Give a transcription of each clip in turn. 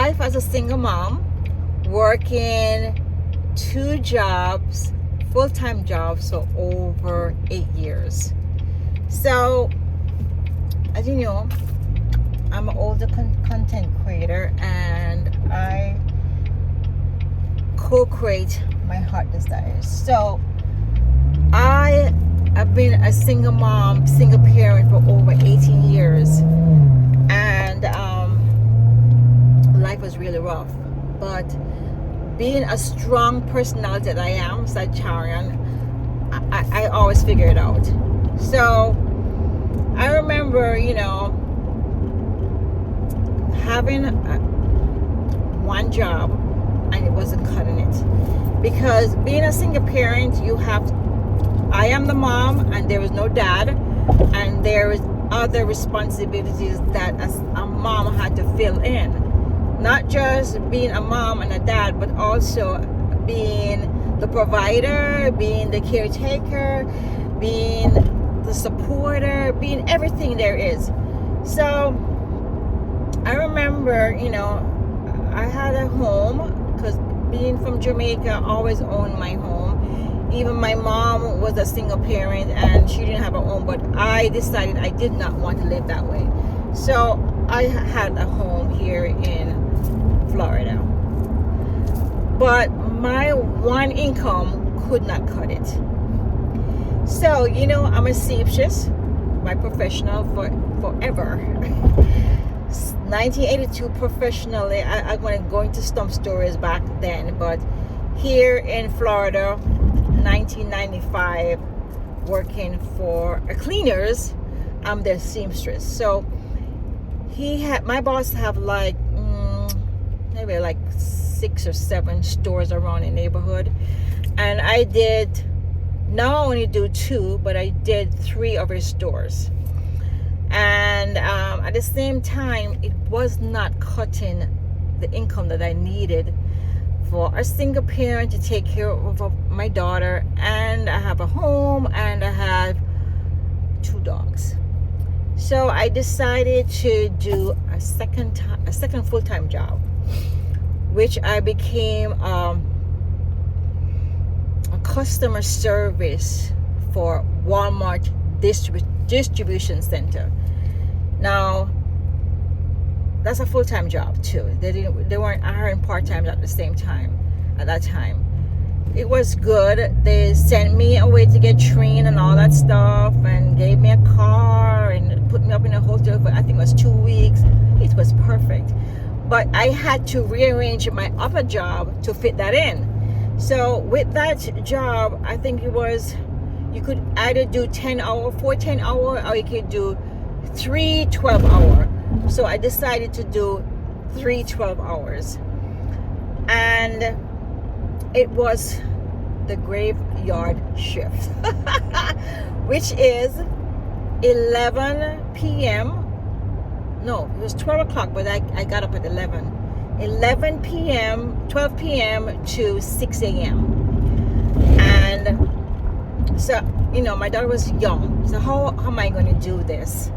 life as a single mom, working 2 jobs, full-time jobs for over 8 years. So, as you know, I'm an older content creator, and I co-create my heart desires. So I have been a single mom, single parent for over 18 years, and life was really rough. But being a strong personality that I am, Sagittarian, I always figure it out. So I remember, having one job, and it wasn't cutting it, because being a single parent, I am the mom, and there is no dad, and there is other responsibilities that a mom had to fill in. Not just being a mom and a dad, but also being the provider, being the caretaker, being the supporter, being everything there is. So I remember, I had a home, because being from Jamaica, I always owned my home. Even my mom was a single parent, and she didn't have a home, but I decided I did not want to live that way. So I had a home here in Florida. But my one income could not cut it. So, I'm a seamstress, my professional forever. 1982 professionally. I'm going to go into some stories back then, but here in Florida, 1995, working for a cleaners, I'm their seamstress. So my boss have maybe 6 or 7 stores around the neighborhood, and I did not only do 2, but I did 3 of his stores. And at the same time, it was not cutting the income that I needed for a single parent to take care of my daughter, and I have a home, and I have 2 dogs. So I decided to do a second full-time job, which I became a customer service for Walmart distribution center. Now, that's a full-time job too. They weren't hiring part-time at the same time at that time. It was good. They sent me away to get trained and all that stuff, and gave me a car and put me up in a hotel for, I think it was 2 weeks. It was perfect. But I had to rearrange my other job to fit that in. So with that job, I think it was, you could either do 4 10-hour, or you could do 3 12-hour. So I decided to do 3 12 hours. And it was the graveyard shift, which is 11 p.m. No, it was 12 o'clock, but I got up at 11 p.m., 12 p.m. to 6 a.m. And so, my daughter was young. So how am I going to do this?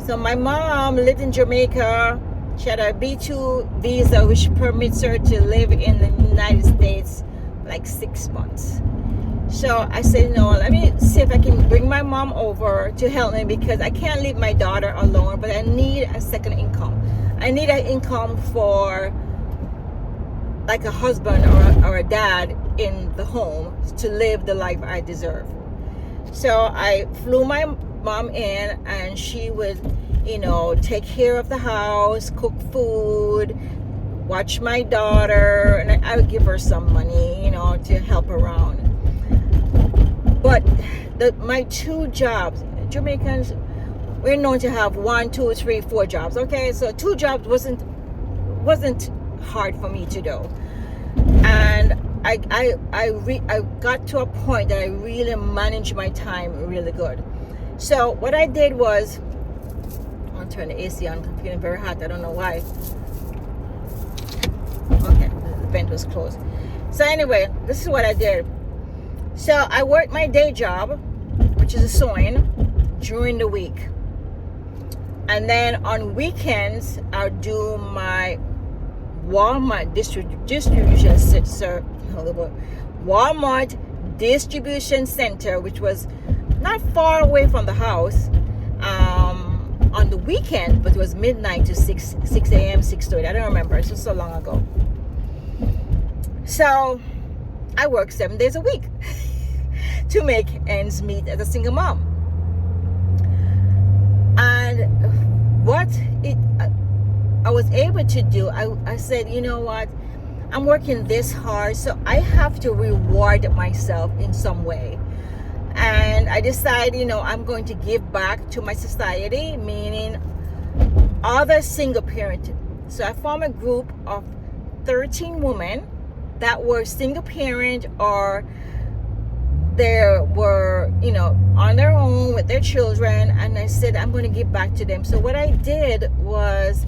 So my mom lived in Jamaica. She had a B2 visa, which permits her to live in the United States 6 months. So I said, let me see if I can bring my mom over to help me, because I can't leave my daughter alone, but I need a second income. I need an income for a husband or a dad in the home to live the life I deserve. So I flew my mom in, and she would, take care of the house, cook food, watch my daughter, and I would give her some money, to help around. But my 2 jobs, Jamaicans, we're known to have 1, 2, 3, 4 jobs. Okay, so 2 jobs wasn't hard for me to do, and I got to a point that I really managed my time really good. So what I did was, I'll turn the AC on. I'm feeling very hot. I don't know why. Okay, the vent was closed. So anyway, this is what I did. So I worked my day job, which is a sewing, during the week. And then on weekends, I'll do my Walmart Walmart distribution center, which was not far away from the house, on the weekend, but it was midnight to 6 a.m. 6:30. I don't remember. It's just so long ago. So I work 7 days a week to make ends meet as a single mom. And what I was able to do, I said, you know what, I'm working this hard, so I have to reward myself in some way. And I decided, I'm going to give back to my society, meaning other single parents. So I formed a group of 13 women that were single parent, or they were, on their own with their children. And I said, I'm going to give back to them. So what I did was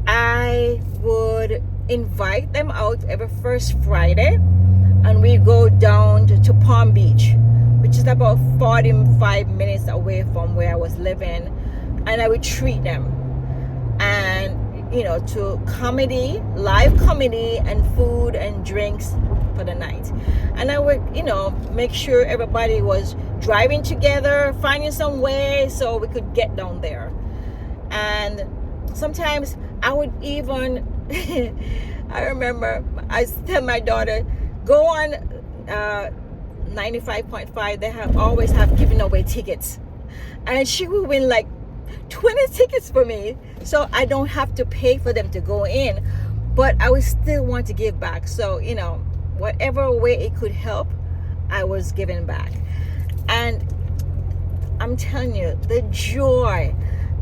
I would invite them out every first Friday, and we go down to Palm Beach, which is about 45 minutes away from where I was living, and I would treat them, and to comedy, live comedy, and food and drinks for the night. And I would make sure everybody was driving together, finding some way so we could get down there. And sometimes I would even I remember I tell my daughter, go on 95.5, they always have giving away tickets, and she will win like 20 tickets for me, so I don't have to pay for them to go in, but I would still want to give back. So whatever way it could help, I was giving back. And I'm telling you, the joy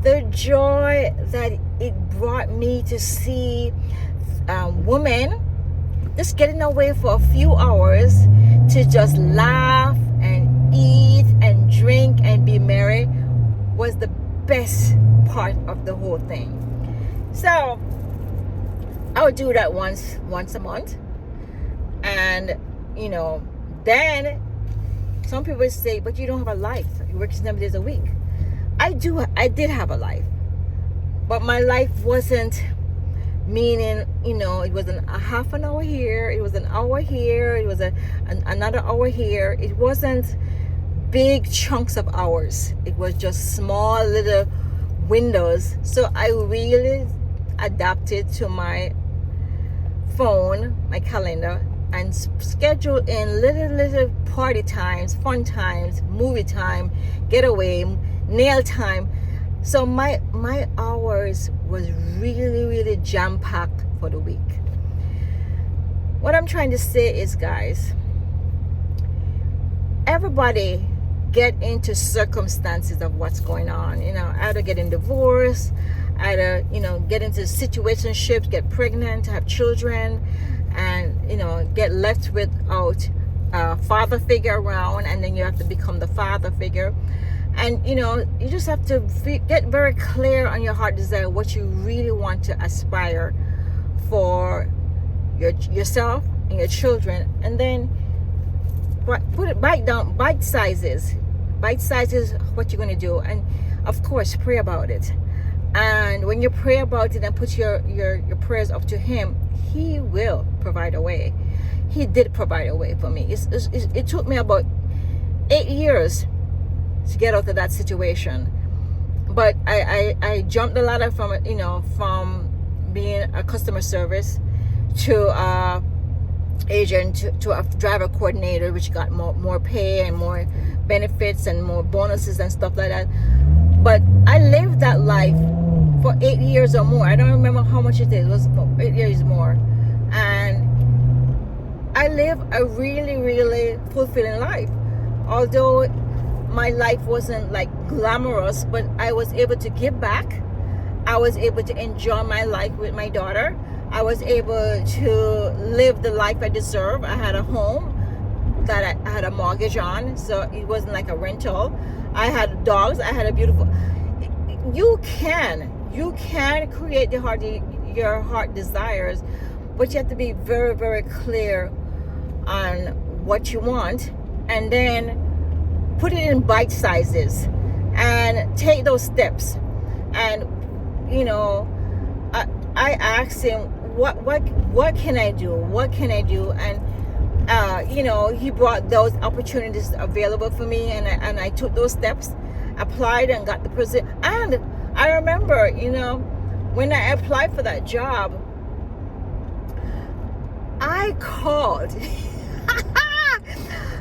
that it brought me to see women just getting away for a few hours to just laugh and eat and drink and be merry was the best part of the whole thing. So I would do that once a month. And then some people say, but you don't have a life, you work 7 days a week. I did have a life, but my life wasn't meaning, it wasn't a half an hour here, it was an hour here, it was another hour here. It wasn't big chunks of hours. It was just small little windows. So I really adapted to my phone, my calendar, and schedule in little party times, fun times, movie time, getaway, nail time. So my hours was really jam-packed for the week. What I'm trying to say is, guys, everybody get into circumstances of what's going on, either getting divorced, either get into situationships, get pregnant, have children, and get left without a father figure around, and then you have to become the father figure. And you just have to get very clear on your heart desire, what you really want to aspire for yourself and your children, and then put it bite sizes what you're going to do. And of course, pray about it. And when you pray about it and put your prayers up to him, he will provide a way. He did provide a way for me. It took me about 8 years to get out of that situation, but I jumped the ladder from being a customer service to agent to a driver coordinator, which got more pay and more benefits and more bonuses and stuff like that. But I lived that life for 8 years or more. I don't remember how much it is. It was 8 years more, and I live a really fulfilling life. Although my life wasn't like glamorous, but I was able to give back. I was able to enjoy my life with my daughter. I was able to live the life I deserve. I had a home that I had a mortgage on, so it wasn't like a rental. I had dogs. I had a beautiful. You can create your heart desires, but you have to be very clear on what you want, and then put it in bite sizes and take those steps. And I asked him, what can I do? What can I do? And he brought those opportunities available for me, and I took those steps, applied, and got the position. And I remember, when I applied for that job, I called.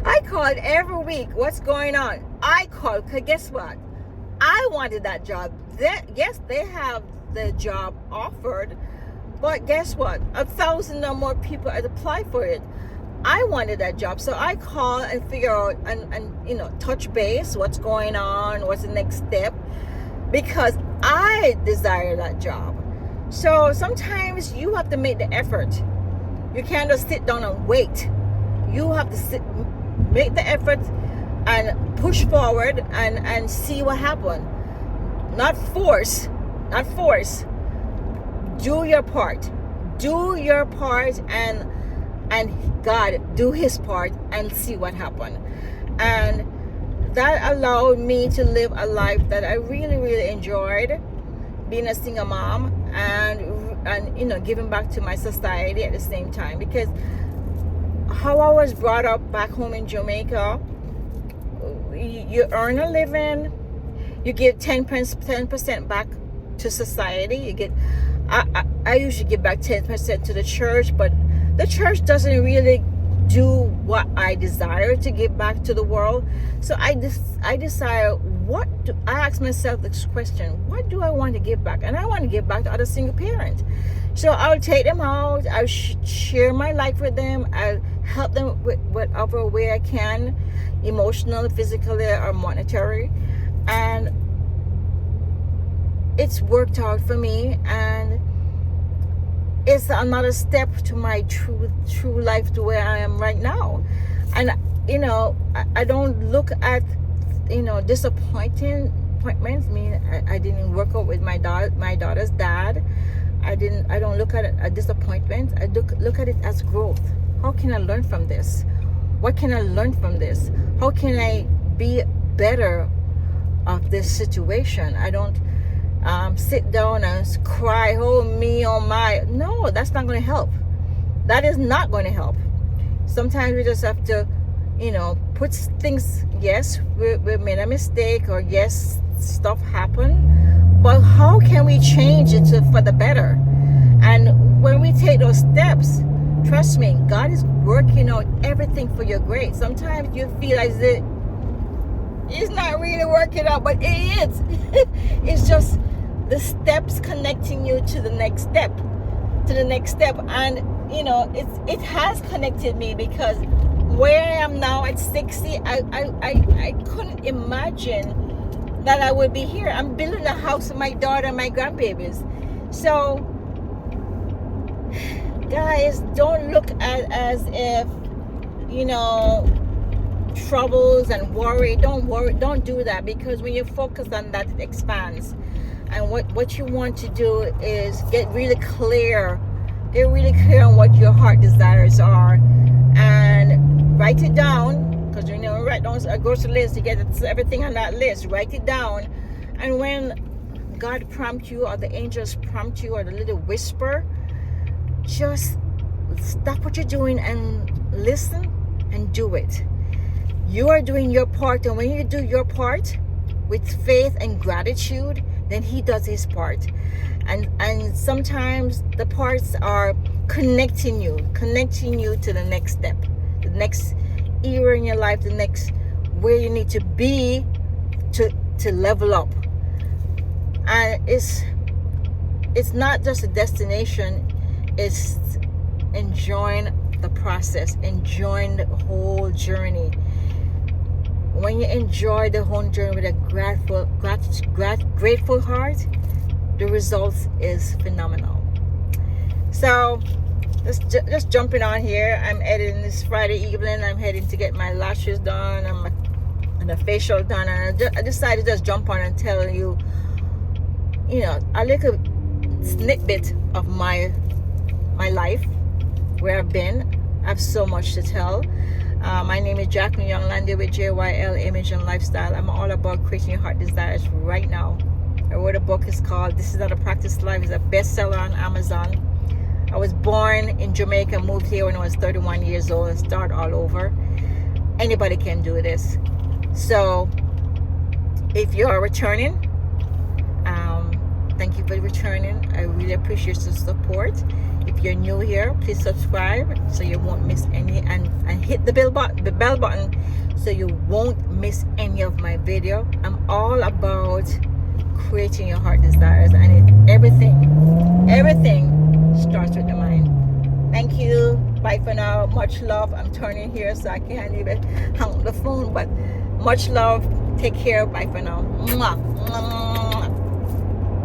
I called every week. What's going on? I called because guess what? I wanted that job. Yes, they have the job offered, but guess what? 1,000 or more people had applied for it. I wanted that job, so I called and figure out and touch base. What's going on? What's the next step? Because I desire that job. So sometimes you have to make the effort. You can't just sit down and wait. You have to make the effort and push forward and see what happens. Not force. Do your part. Do your part, and God do his part, and see what happens. And that allowed me to live a life that I really, really enjoyed, being a single mom and giving back to my society at the same time. Because how I was brought up back home in Jamaica, you earn a living, you give 10% back to society. You get, I usually give back 10% to the church, but the church doesn't really do what I desire to give back to the world. So I desire, I ask myself this question: what do I want to give back? And I want to give back to other single parents. So I'll take them out, I'll share my life with them, I'll help them with whatever way I can, emotionally, physically, or monetary. And it's worked out for me, and it's another step to my true life to where I am right now. And I don't look at disappointments. I mean, I didn't work out with my daughter's dad. I don't look at it as disappointment. I look at it as growth. How can I learn from this? What can I learn from this? How can I be better of this situation? I don't sit down and cry, oh me, oh my. No, that's not going to help. That is not going to help. Sometimes we just have to, put things, yes, we made a mistake, or yes, stuff happened, but how can we change it for the better? And when we take those steps, trust me, God is working out everything for your great. Sometimes you feel as if it's not really working out, but it is. It's just the steps connecting you to the next step, and it has connected me, because where I am now at 60, I couldn't imagine that I would be here. I'm building a house for my daughter and my grandbabies. So guys, don't look at as if troubles and worry. Don't do that, because when you focus on that, it expands. And what you want to do is get really clear on what your heart desires are, and write it down. Because write down a grocery list, you get everything on that list. Write it down, and when God prompts you, or the angels prompt you, or the little whisper, just stop what you're doing and listen and do it. You are doing your part, and when you do your part with faith and gratitude, then he does his part. And sometimes the parts are connecting you to the next step, the next era in your life, the next where you need to be to level up. And it's not just a destination, it's enjoying the process, enjoying the whole journey. When you enjoy the whole journey with a grateful heart, the results is phenomenal. So just jumping on here. I'm editing this Friday evening. I'm heading to get my lashes done and the facial done, and I decided to just jump on and tell you, a little snippet of my life, where I've been. I have so much to tell. My name is Jacqueline Young Landy with JYL Image and Lifestyle. I'm all about creating your heart desires right now. I wrote a book. It's called This Is Not a Practice Life. It's a bestseller on Amazon. I was born in Jamaica, moved here when I was 31 years old, and start all over. Anybody can do this. So if you are returning, thank you for returning. I really appreciate your support. If you're new here, please subscribe so you won't miss any, and hit the bell button so you won't miss any of my video. I'm all about creating your heart desires, and everything starts with the mind. Thank you. Bye for now. Much love. I'm turning here so I can't even hang up the phone, but much love. Take care. Bye for now. Mwah. Mwah.